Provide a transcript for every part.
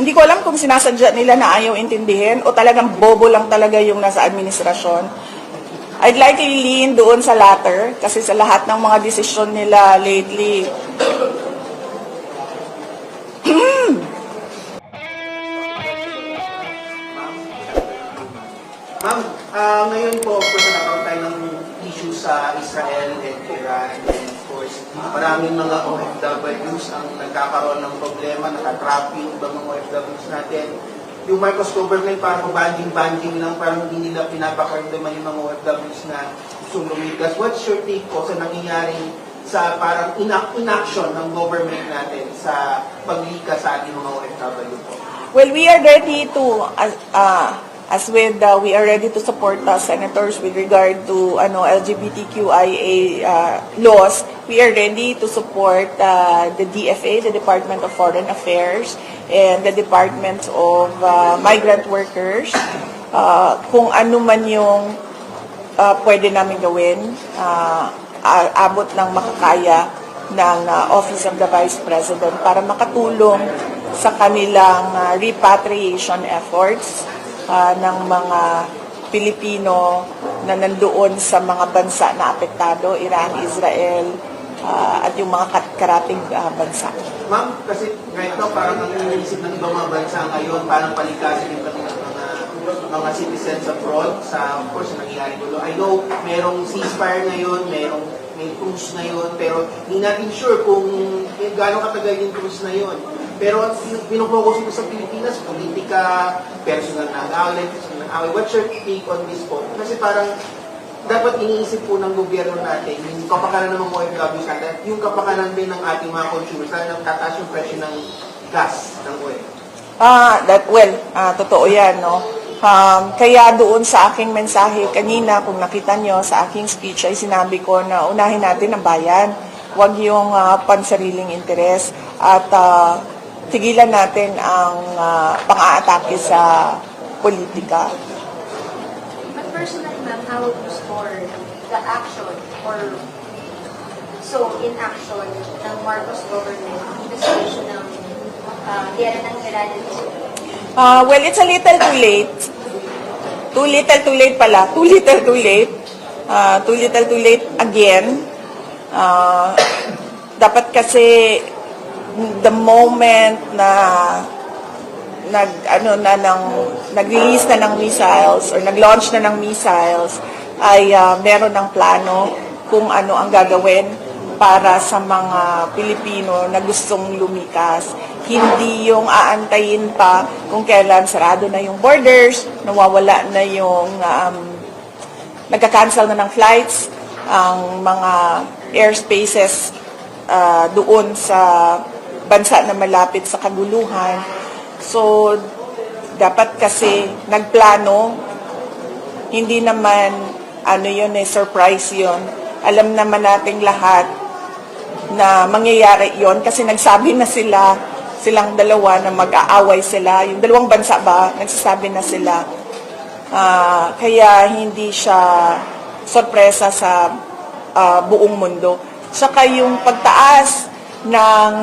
Hindi ko alam kung sinasadya nila na ayaw intindihin o talagang bobo lang talaga yung nasa administrasyon. I'd likely lean doon sa latter kasi sa lahat ng mga desisyon nila lately, Ma'am, ngayon po, of course, nagkaroon tayo ng issue sa Israel and Iran. And of course, maraming mga OFWs ang nagkakaroon ng problema, nakatrap yung ibang mga OFWs natin. Yung Marcos government, parang banding-banding lang, parang hindi nila pinapakardama yung mga OFWs na gusto lumigas. What's your take po sa nangyayari sa parang inaction ng government natin sa paglikas sa ating mga OFW po? well, we are ready to, we are ready to support senators with regard to LGBTQIA laws. We are ready to support the DFA, the Department of Foreign Affairs, and the Department of Migrant Workers. Kung ano man yung pwede namin gawin, abot ng makakaya ng Office of the Vice President para makatulong sa kanilang repatriation efforts ng mga Pilipino na nandoon sa mga bansa na apektado, Iran, Israel, at yung mga karating bansa. Ma'am, kasi ganito parang ang iniisip ng ibang mga bansa ngayon, parang palikasin yung kanilang mga citizens abroad sa, of course, nangyayari gulo. I know, merong ceasefire ngayon, may truce ngayon, pero hindi natin sure kung gaano katagal yung truce na yun. Pero pinofocus ito sa Pilipinas, politika, personal na away. What's your take on this po? Kasi parang dapat iniisip po ng gobyerno natin yung kapakanan ng mga OFWs natin, yung kapakanan din ng ating mga consumers, lalo tataas yung presyo ng gas ng oil. Totoo yan, no? Kaya doon sa aking mensahe kanina, kung nakita nyo sa aking speech, ay sinabi ko na unahin natin ang bayan. Huwag yung pansariling interes at tigilan natin ang pang-aatake sa politika. But personally, ma'am, how would you score the action or inaction ng Marcos government in the situation ng Tierra ng Iran and Israel? Well, it's a little too late. Too little too late pala. Too little too late. Too little too late again. Dapat kasi the moment na nag-release na ng missiles or nag-launch na ng missiles ay meron ng plano kung ano ang gagawin para sa mga Pilipino na gustong lumikas. Hindi yung aantayin pa kung kailan sarado na yung borders, nawawala na yung nagka-cancel na ng flights, ang mga airspaces doon sa bansa na malapit sa kaguluhan. So, dapat kasi nagplano, hindi naman surprise yun. Alam naman nating lahat na mangyayari yon kasi nagsabi na silang dalawa na mag-aaway sila. Yung dalawang bansa ba, nagsasabi na sila. Kaya hindi siya sorpresa sa buong mundo. Saka yung pagtaas ng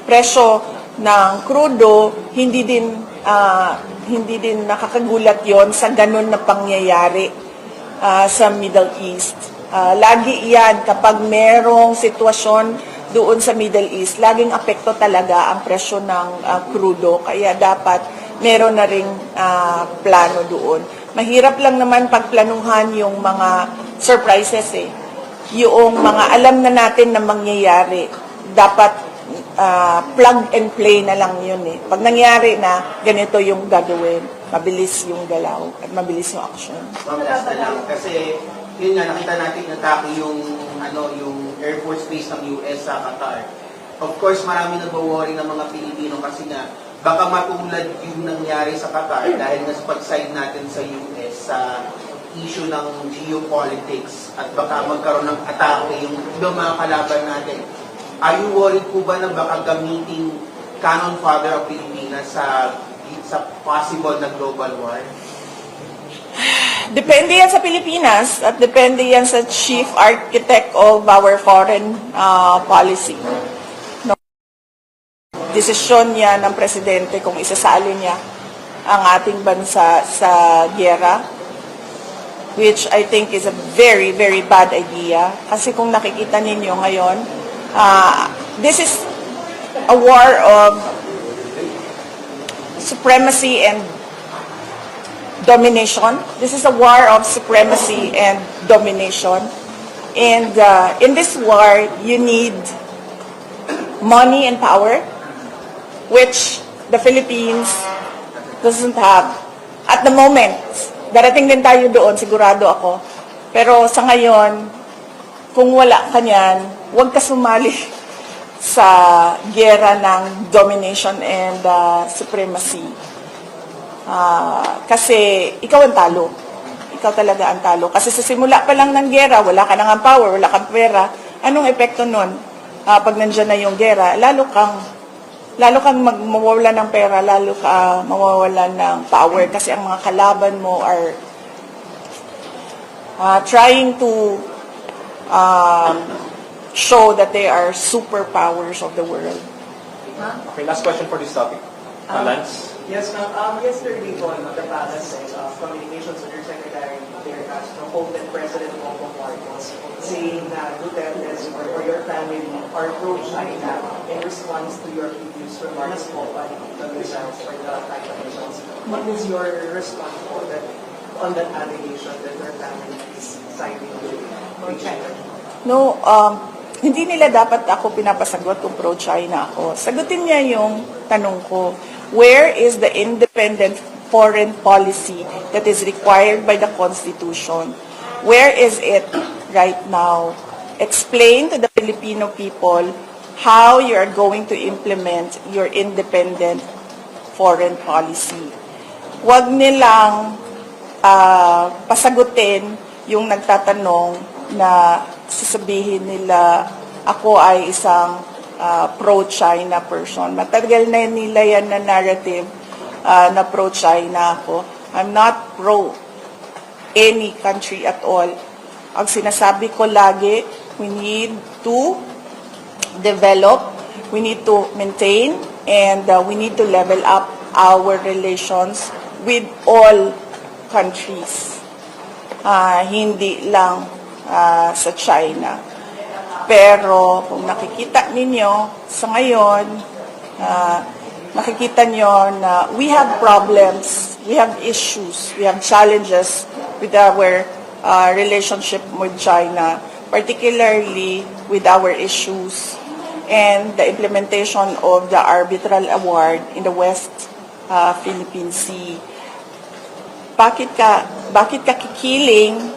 presyo ng krudo, hindi din nakakagulat yon sa ganun na pangyayari sa Middle East. Lagi yan kapag merong sitwasyon doon sa Middle East, laging apekto talaga ang presyo ng krudo. Kaya dapat meron na ring plano doon. Mahirap lang naman pagplanuhan yung mga surprises eh. Yung mga alam na natin na mangyayari, dapat plug and play na lang yun eh. Pag nangyari na, ganito yung gagawin. Mabilis yung galaw at mabilis yung action. Last na lang, kasi yun nga, nakita natin natake yung Air Force Base ng US sa Qatar. Of course, marami nag-worry ng mga Pilipino kasi nga, baka matulad yung nangyari sa Qatar dahil nga sa pag-side natin sa US sa issue ng geopolitics at baka magkaroon ng atake yung ibang mga kalaban natin. Are you worried po ba na baka gamitin Canon Father of Pilipinas sa possible na global war? Depende yan sa Pilipinas at depende yan sa chief architect of our foreign policy. No? desisyon niya ng presidente kung isasali niya ang ating bansa sa giyera, which I think is a very, very bad idea. Kasi kung nakikita ninyo ngayon, this is a war of supremacy and domination. This is a war of supremacy and domination. And in this war, you need money and power, which the Philippines doesn't have. At the moment, darating din tayo doon, sigurado ako. Pero sa ngayon, kung wala ka niyan, huwag ka sumali sa giyera ng domination and supremacy. Kasi ikaw ang talo. Ikaw talaga ang talo. Kasi sa simula pa lang ng giyera, wala ka nang power, wala kang pera. Anong epekto nun? Pag nandyan na yung giyera, lalo kang mawawala ng pera, lalo ka mawawala ng power kasi ang mga kalaban mo are trying to show that they are superpowers of the world. Okay, last question for this topic. Lance? Yes, ma'am. Yesterday po, the Palace Communications Undersecretary Claire Castro quoted President Bongbong Marcos saying that Duterte or your family are pro-China in response to your previous remarks po on the results or the type of results. What is your response on that allegation that your family is siding with China? No, hindi nila dapat ako pinapasagot kung pro-China ako. Sagutin niya yung tanong ko. Where is the independent foreign policy that is required by the Constitution? Where is it right now? Explain to the Filipino people how you are going to implement your independent foreign policy. Huwag nilang pasagutin yung nagtatanong na sasabihin nila ako ay isang pro-China person. Matagal na nila yan na narrative na pro-China ako. I'm not pro any country at all. Ang sinasabi ko lagi, we need to develop, we need to maintain, and we need to level up our relations with all countries. Hindi lang sa China. Pero kung nakikita ninyo sa ngayon, nakikita nyo na we have problems, we have issues, we have challenges with our relationship with China, particularly with our issues and the implementation of the arbitral award in the West Philippine Sea. Bakit ka kikiling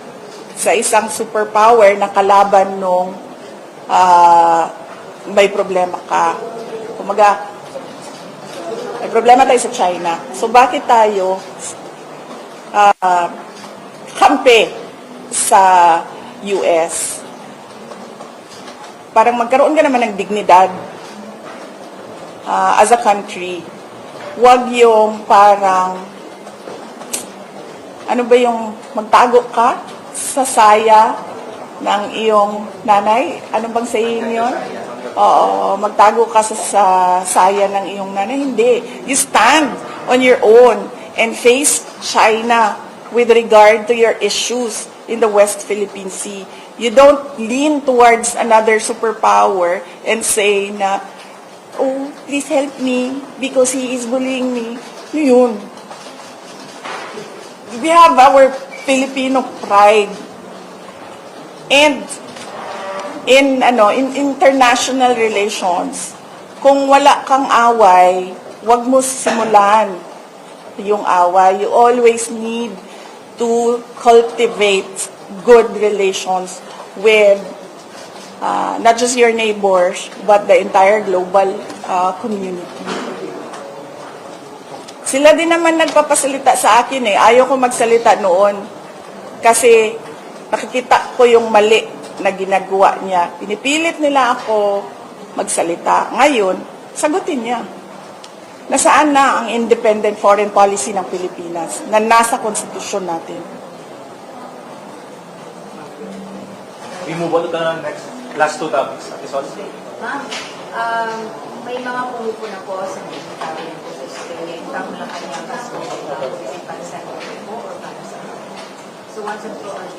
sa isang superpower na kalaban nung may problema ka? Kumaga, may problema tayo sa China. So bakit tayo kampe sa US? Parang magkaroon ka naman ng dignidad as a country. Huwag yung parang ano ba yung magtago ka sa saya ng iyong nanay? Ano bang saying yun? Oo, magtago ka sa saya ng iyong nanay. Hindi. You stand on your own and face China with regard to your issues in the West Philippine Sea. You don't lean towards another superpower and say na, oh, please help me because he is bullying me. Yun. We have our Filipino pride. And in international relations, kung wala kang away, wag mo simulan yung away. You always need to cultivate good relations with not just your neighbors, but the entire global community. Sila din naman nagpapasalita sa akin eh. Ayaw ko magsalita noon kasi nakikita ko yung mali na ginagawa niya. Pinipilit nila ako magsalita. Ngayon, sagutin niya. Nasaan na ang independent foreign policy ng Pilipinas na nasa konstitusyon natin? We move on to the next, last two topics. Ma'am, may mga pumupuna po sa mga cabinet position, in fact, Malacanang kaso, para sa po or para sa so once and for all,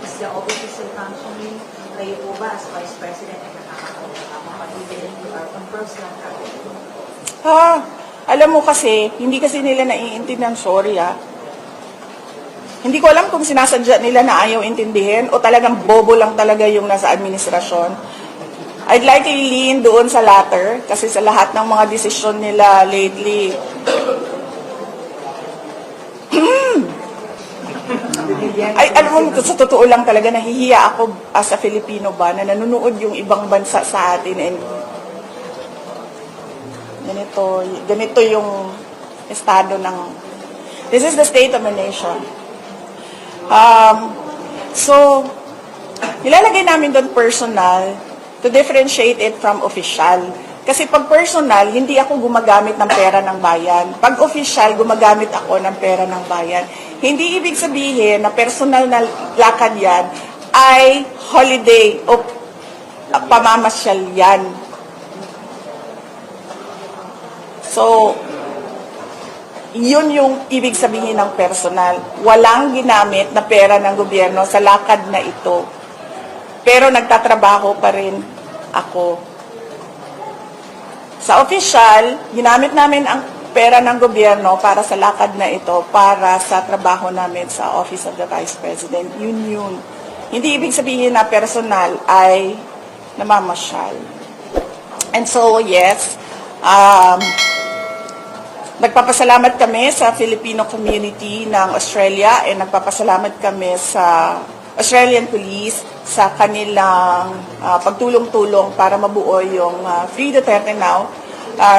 is the office still functioning? Kayo po ba as Vice President ay makakapag-ibig you are on personal cabinet? Alam mo kasi, hindi kasi nila naiintindihan, sorry Hindi ko alam kung sinasadya nila na ayaw intindihin o talagang bobo lang talaga yung nasa administrasyon. I'd likely lean doon sa latter kasi sa lahat ng mga desisyon nila lately, ay, alam mo, sa totoo lang talaga, nahihiya ako as a Filipino ba na nanonood yung ibang bansa sa atin and ganito yung estado ng, this is the state of a nation. So, nilalagay namin doon personal to differentiate it from official. Kasi pag personal, hindi ako gumagamit ng pera ng bayan. Pag official, gumagamit ako ng pera ng bayan. Hindi ibig sabihin na personal na lakad yan ay holiday o pamamasyal yan. So, yun yung ibig sabihin ng personal. Walang ginamit na pera ng gobyerno sa lakad na ito. Pero nagtatrabaho pa rin ako. Sa official, ginamit namin ang pera ng gobyerno para sa lakad na ito, para sa trabaho namin sa Office of the Vice President. Yun. Hindi ibig sabihin na personal ay namamasyal. And so, yes, nagpapasalamat kami sa Filipino community ng Australia and nagpapasalamat kami sa Australian Police sa kanilang pagtulong-tulong para mabuo yung Free Duterte Now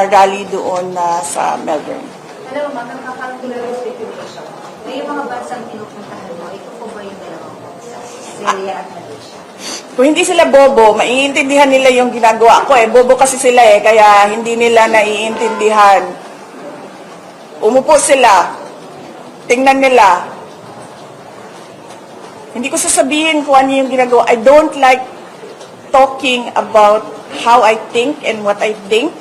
rally doon sa Melbourne. Alam mo, magkakaroon speculation. May mga bansang pinupuntahan mo, ito po ba yung dalawang bansa? Australia at Malaysia? Kung hindi sila bobo, maiintindihan nila yung ginagawa ko. Bobo kasi sila kaya hindi nila naiintindihan. Umupo sila. Tingnan nila. Hindi ko sasabihin kung ano yung ginagawa. I don't like talking about how I think and what I think.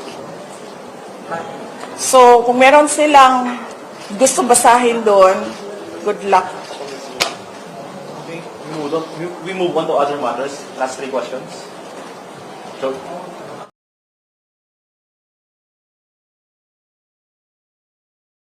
So, kung meron silang gusto basahin doon, good luck. Okay, we move on to other matters. Last 3 questions. So,